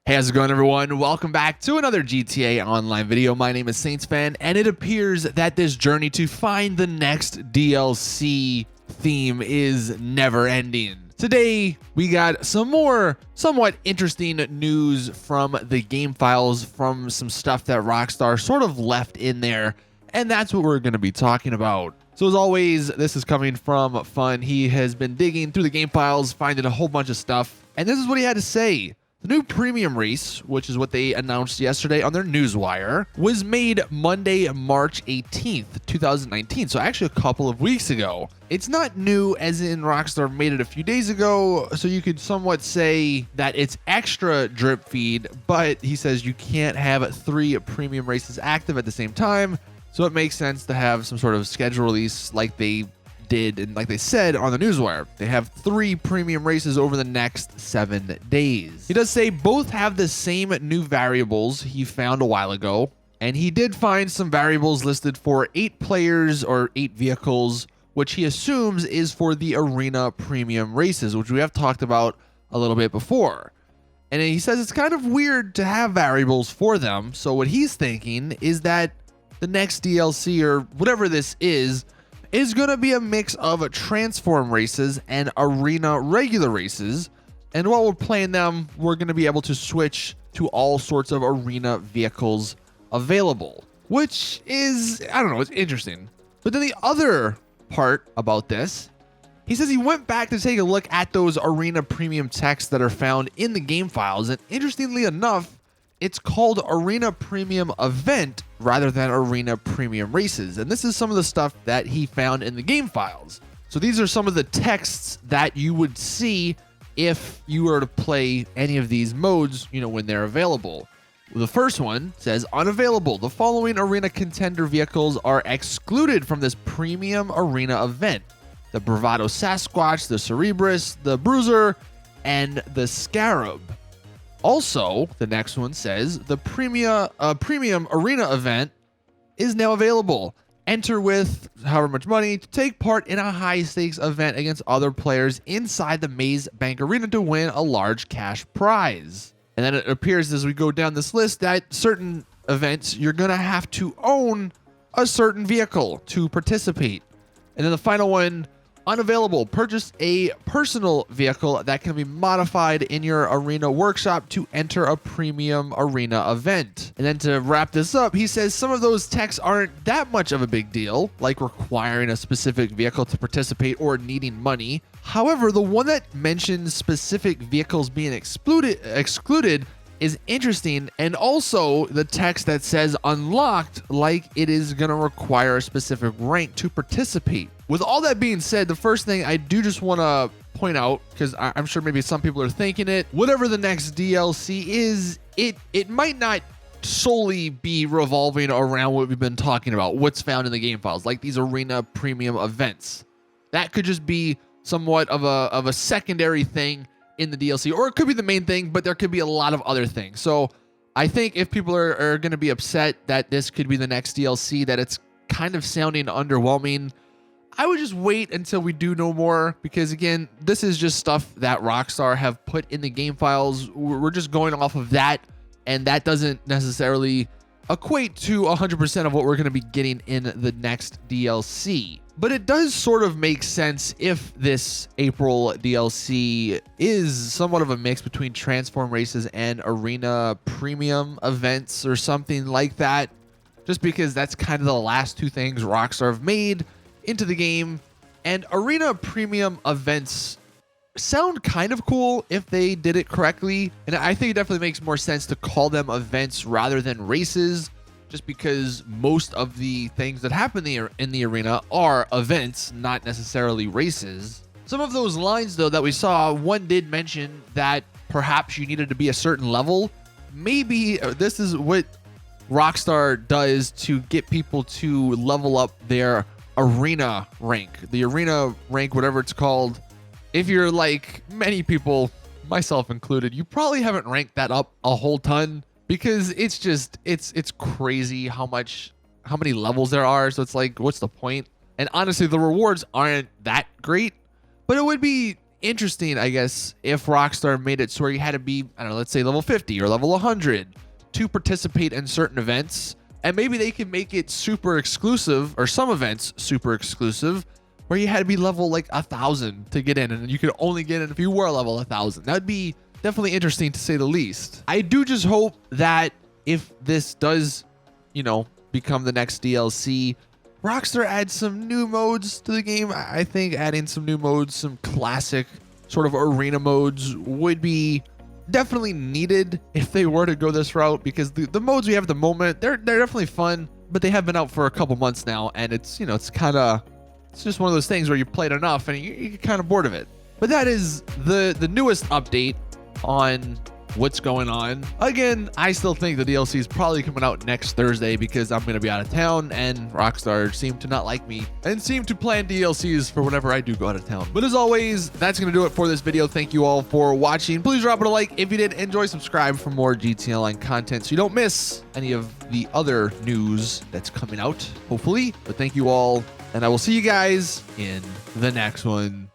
Hey, how's it going, everyone? Welcome back to another GTA Online video. My name is Saintsfan, and it appears that this journey to find the next DLC theme is never ending. Today, we got some more somewhat interesting news from the game files, from some stuff that Rockstar sort of left in there, and that's what we're going to be talking about. So as always, this is coming from Fun. He has been digging through the game files, finding a whole bunch of stuff, and this is what he had to say. The new premium race, which is what they announced yesterday on their newswire, was made Monday, March 18th, 2019, so actually a couple of weeks ago. It's not new, as in Rockstar made it a few days ago, so you could somewhat say that it's extra drip feed, but he says you can't have 3 premium races active at the same time, so it makes sense to have some sort of schedule release like they did and like they said on the newswire. They have 3 premium races over the next 7 days. He does say both have the same new variables he found a while ago, and he did find some variables listed for 8 players or 8 vehicles, which he assumes is for the arena premium races, which we have talked about a little bit before. And he says it's kind of weird to have variables for them, so what he's thinking is that the next DLC or whatever this is going to be a mix of transform races and arena regular races. And while we're playing them, we're going to be able to switch to all sorts of arena vehicles available, which is, I don't know, it's interesting. But then the other part about this, he says he went back to take a look at those arena premium texts that are found in the game files. And interestingly enough, it's called Arena Premium Event rather than Arena Premium Races. And this is some of the stuff that he found in the game files. So these are some of the texts that you would see if you were to play any of these modes, when they're available. The first one says, unavailable. The following arena contender vehicles are excluded from this premium arena event: the Bravado Sasquatch, the Cerebrus, the Bruiser, and the Scarab. Also, the next one says the premium arena event is now available. Enter with however much money to take part in a high stakes event against other players inside the Maze Bank Arena to win a large cash prize. And then it appears as we go down this list that certain events you're going to have to own a certain vehicle to participate. And then the final one, unavailable. Purchase a personal vehicle that can be modified in your arena workshop to enter a premium arena event. And then to wrap this up, he says some of those texts aren't that much of a big deal, like requiring a specific vehicle to participate or needing money. However, the one that mentions specific vehicles being excluded is interesting, and also the text that says unlocked, like it is going to require a specific rank to participate. With all that being said, the first thing I do just want to point out, because I'm sure maybe some people are thinking it, whatever the next DLC is, it might not solely be revolving around what we've been talking about, what's found in the game files, like these arena premium events. That could just be somewhat of a secondary thing in the DLC, or it could be the main thing, but there could be a lot of other things. So I think if people are going to be upset that this could be the next DLC, that it's kind of sounding underwhelming, I would just wait until we do know more, because again, this is just stuff that Rockstar have put in the game files. We're just going off of that, and that doesn't necessarily equate to 100% of what we're going to be getting in the next DLC. But it does sort of make sense if this April DLC is somewhat of a mix between transform races and arena premium events or something like that, just because that's kind of the last 2 things Rockstar have made into the game. And arena premium events sound kind of cool if they did it correctly, and I think it definitely makes more sense to call them events rather than races, just because most of the things that happen in the arena are events, not necessarily races. Some of those lines, though, that we saw, one did mention that perhaps you needed to be a certain level. Maybe this is what Rockstar does to get people to level up their arena rank. The arena rank, whatever it's called. If you're like many people, myself included, you probably haven't ranked that up a whole ton, because it's just, it's crazy how many levels there are. So it's like, what's the point? And honestly, the rewards aren't that great, but it would be interesting, I guess, if Rockstar made it so where you had to be, I don't know, let's say level 50 or level 100 to participate in certain events. And maybe they can make it super exclusive, or some events super exclusive, where you had to be level like 1,000 to get in, and you could only get in if you were level 1,000. That'd be definitely interesting to say the least. I do just hope that if this does, you know, become the next DLC, Rockstar adds some new modes to the game. I think adding some new modes, some classic sort of arena modes would be definitely needed if they were to go this route, because the modes we have at the moment, they're definitely fun, but they have been out for a couple months now, and it's, you know, it's just one of those things where you played enough and you get kind of bored of it. But that is the newest update on what's going on. Again, I still think the DLC is probably coming out next Thursday because I'm going to be out of town, and Rockstar seem to not like me and seem to plan DLCs for whenever I do go out of town. But as always, that's going to do it for this video. Thank you all for watching. Please drop it a like if you did enjoy. Subscribe for more GTA Online content so you don't miss any of the other news that's coming out, hopefully. But thank you all, and I will see you guys in the next one.